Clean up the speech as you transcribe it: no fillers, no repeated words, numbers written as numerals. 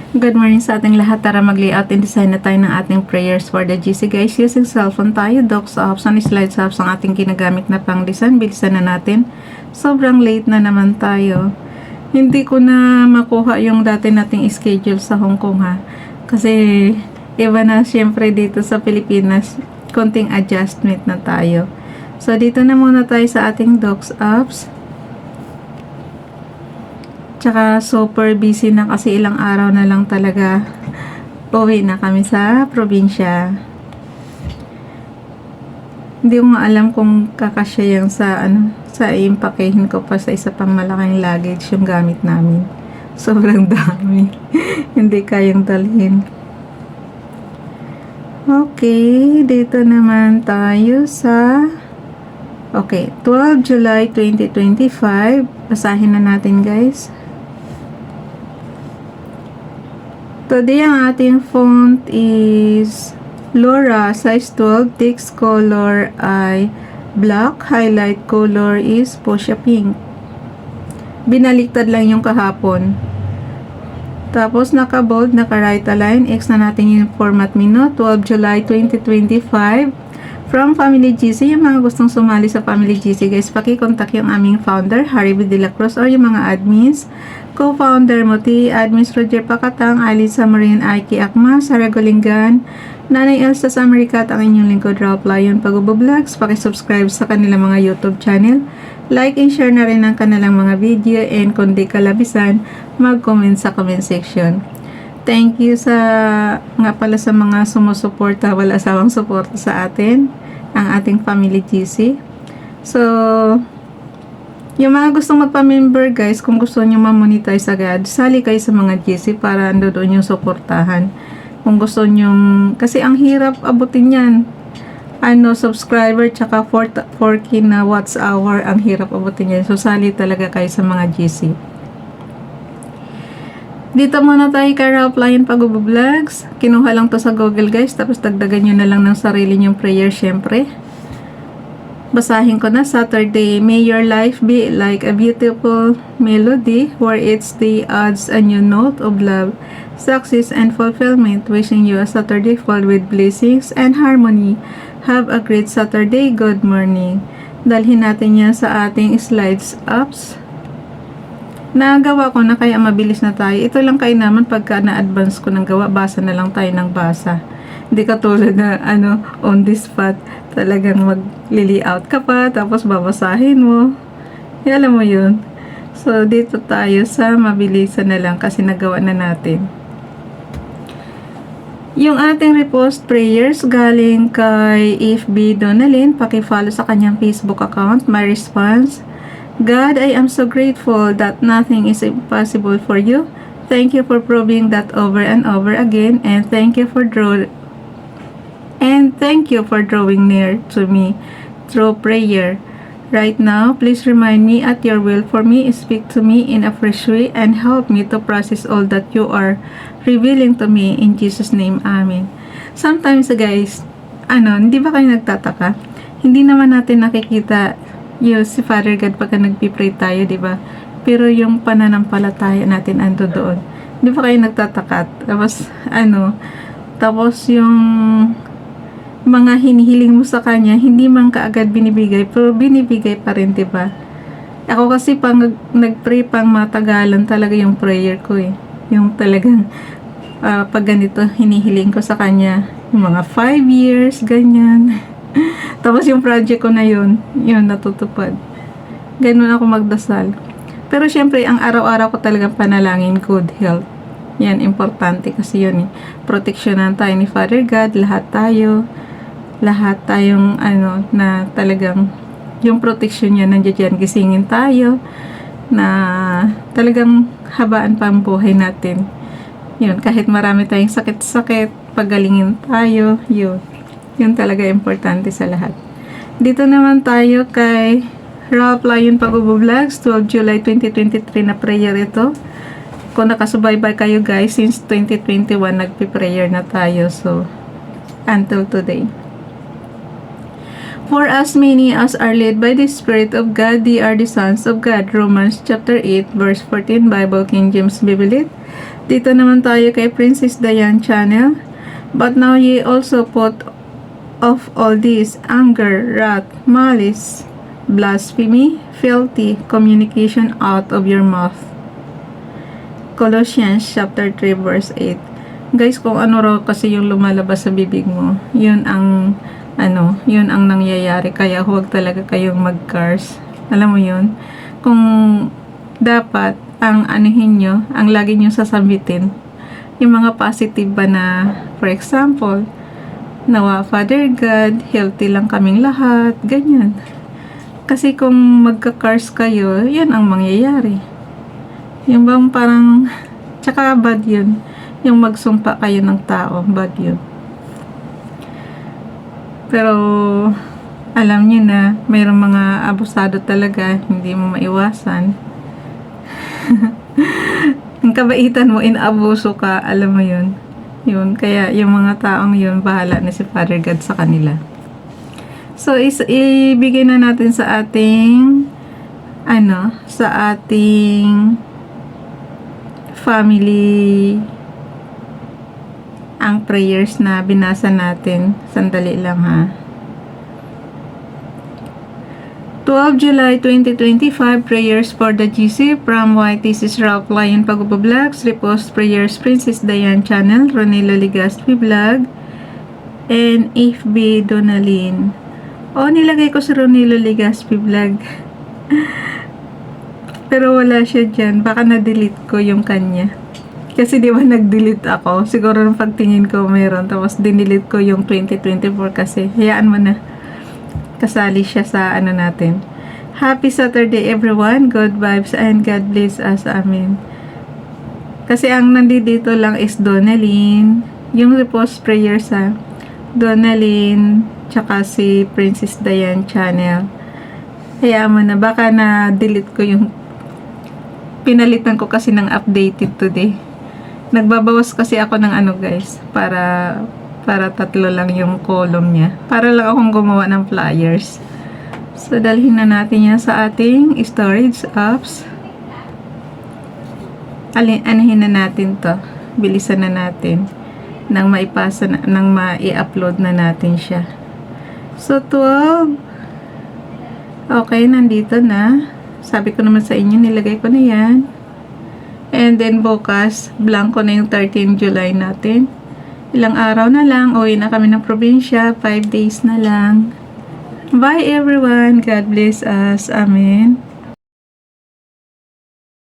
Good morning sa ating lahat. Tara mag-layout and design na tayo ng ating prayers for the GC guys. Using cellphone tayo, docs apps, and slides apps ang ating ginagamit na pang design. Bilisan na natin. Sobrang late na naman tayo. Hindi ko na makuha yung dati nating schedule sa Hong Kong ha. Kasi iba na syempre dito sa Pilipinas. Konting adjustment na tayo. So dito na muna tayo sa ating docs apps. Tsaka super busy na kasi ilang araw na lang talaga uwi na kami sa probinsya. Hindi ko nga alam kung kakasya yung sa impakehin ko pa sa isa pang malaking luggage yung gamit namin. Sobrang dami. Hindi kayang dalhin. Okay, dito naman tayo sa 12 July 2025. Basahin na natin guys. Today, ang ating font is Laura, size 12, text color ay black, highlight color is fuchsia pink. Binaliktad lang yung kahapon. Tapos, naka-bold, naka-right align, X na natin yung format menu, 12 July 2025. From Family GC, yung mga gustong sumali sa Family GC, guys, pakikontak yung aming founder, Harry B. De La Cruz, or yung mga admins, co-founder Moti, admins Roger Pacatang, Alisa Marin, Aiki Akma, Sarah Golingan, Nanay Elsa sa Amerika at ang inyong lingkod, Ralph Lion Pag-Vlogs. Pakisubscribe sa kanilang mga YouTube channel. Like and share na rin ang kanilang mga video, and kung di kalabisan, mag-comment sa comment section. Thank you sa mga sumusuporta, wala sawang suporta sa atin, ang ating Family GC. So, yung mga gustong magpa-member guys, kung gusto nyo ma-monetize agad, sali kayo sa mga GC para doon yung suportahan. Kung gusto nyo, kasi ang hirap abutin yan. Subscriber tsaka 4K na watts hour, ang hirap abutin yan. So, sali talaga kayo sa mga GC. Dito muna tayo kay Ralph Lion Pag-Vlogs. Kinuha lang to sa Google guys, tapos dagdagan nyo na lang ng sarili nyong prayer syempre. Basahin ko na. Saturday, may your life be like a beautiful melody where each day adds a new note of love, success, and fulfillment. Wishing you a Saturday filled with blessings and harmony. Have a great Saturday. Good morning. Dalhin natin yan sa ating slides apps. Nagawa ko na kaya mabilis na tayo. Ito lang kayo naman pagka na-advance ko ng gawa, basa na lang tayo ng basa. Hindi katulad na on the spot, talagang mag-layout ka pa, tapos babasahin mo. Alam mo yun. So, dito tayo sa mabilisan na lang kasi nagawa na natin. Yung ating repost prayers galing kay FB Donalyn, paki-follow sa kanyang Facebook account. My response: God, I am so grateful that nothing is impossible for you. Thank you for proving that over and over again, and thank you for drawing near to me through prayer. Right now, please remind me at your will for me, speak to me in a fresh way, and help me to process all that you are revealing to me. In Jesus' name, Amen. Sometimes guys, hindi ba kayo nagtataka? Hindi naman natin nakikita si Father God pagka nagpipray tayo, di ba? Pero yung pananampalataya natin ando doon. Di ba kayo nagtataka? Tapos yung mga hinihiling mo sa kanya, hindi man kaagad binibigay, pero binibigay pa rin, di ba? Ako kasi pang nagpray pang matagalan talaga yung prayer ko eh. Yung talagang pag ganito hinihiling ko sa kanya, yung mga 5 years, ganyan. Tapos yung project ko na yun natutupad. Ganun ako magdasal. Pero syempre, ang araw-araw ko talagang panalangin, good health. Yan, importante kasi yun eh. Proteksyonan tayo ni Father God, lahat tayong na talagang yung proteksyon niya nandiyan dyan, gisingin tayo na talagang habaan pa ang buhay natin. Yun, kahit marami tayong sakit-sakit, pagalingin tayo, yun talaga importante sa lahat. Dito naman tayo kay Ralph Lion Pag-Vlogs, 12 July 2023 na prayer ito. Kung nakasubaybay kayo guys, since 2021 nagpi-prayer na tayo. So, until today. For as many as are led by the Spirit of God, they are the sons of God. Romans chapter 8, verse 14, Bible King James Bible. Dito naman tayo kay Princess Diane channel. But now ye also put off all this anger, wrath, malice, blasphemy, filthy communication out of your mouth. Colossians chapter 3 verse 8. Guys, kung ano raw kasi yung lumalabas sa bibig mo, yun ang nangyayari. Kaya huwag talaga kayong mag-curse. Alam mo yun? Kung dapat ang anuhin nyo, ang lagi nyo sasabitin, yung mga positive ba na, for example, nawa Father God, healthy lang kaming lahat, ganyan. Kasi kung magka-curse kayo, yan ang mangyayari. Yung bang parang, tsaka bad yun. Yung magsumpa kayo ng tao, bad yun. Pero, alam niyo na, mayroong mga abusado talaga, hindi mo maiwasan. Ang kabaitan mo, inaabuso ka, alam mo yun. Yun, kaya yung mga taong yun, bahala na si Father God sa kanila. So, ibigay na natin sa ating, sa ating family, ang prayers na binasa natin. Sandali lang ha. 12 July 2025, prayers for the GC from White. This is Ralph Lion Pagubo Vlogs. Repost prayers Princess Diane channel, Ronelo Ligaspi Vlog, and FB Donalyn. Nilagay ko si Ronelo Ligaspi Vlog. Pero wala siya dyan. Baka na-delete ko yung kanya. Kasi di ba nag-delete ako? Siguro nung pagtingin ko meron. Tapos dinelete ko yung 2024 kasi. Hayaan mo na. Kasali siya sa natin. Happy Saturday everyone. Good vibes and God bless us. Amen. Kasi ang nandito lang is Donalyn. Yung repost prayer sa Donalyn. Tsaka si Princess Diane channel. Hayaan mo na. Baka na-delete ko yung pinalitan ko kasi ng updated today. Nagbabawas kasi ako ng guys. Para tatlo lang yung column niya. Para lang akong gumawa ng flyers. So, dalhin na natin yan sa ating storage apps. Anahin na natin to. Bilisan na natin. Nang maipasa na, nang mai-upload na natin siya. So, 12. Okay, nandito na. Sabi ko naman sa inyo, nilagay ko na yan. And then, bukas, blanco na yung 13 July natin. Ilang araw na lang, uwi na kami ng probinsya, 5 days na lang. Bye everyone, God bless us, amen.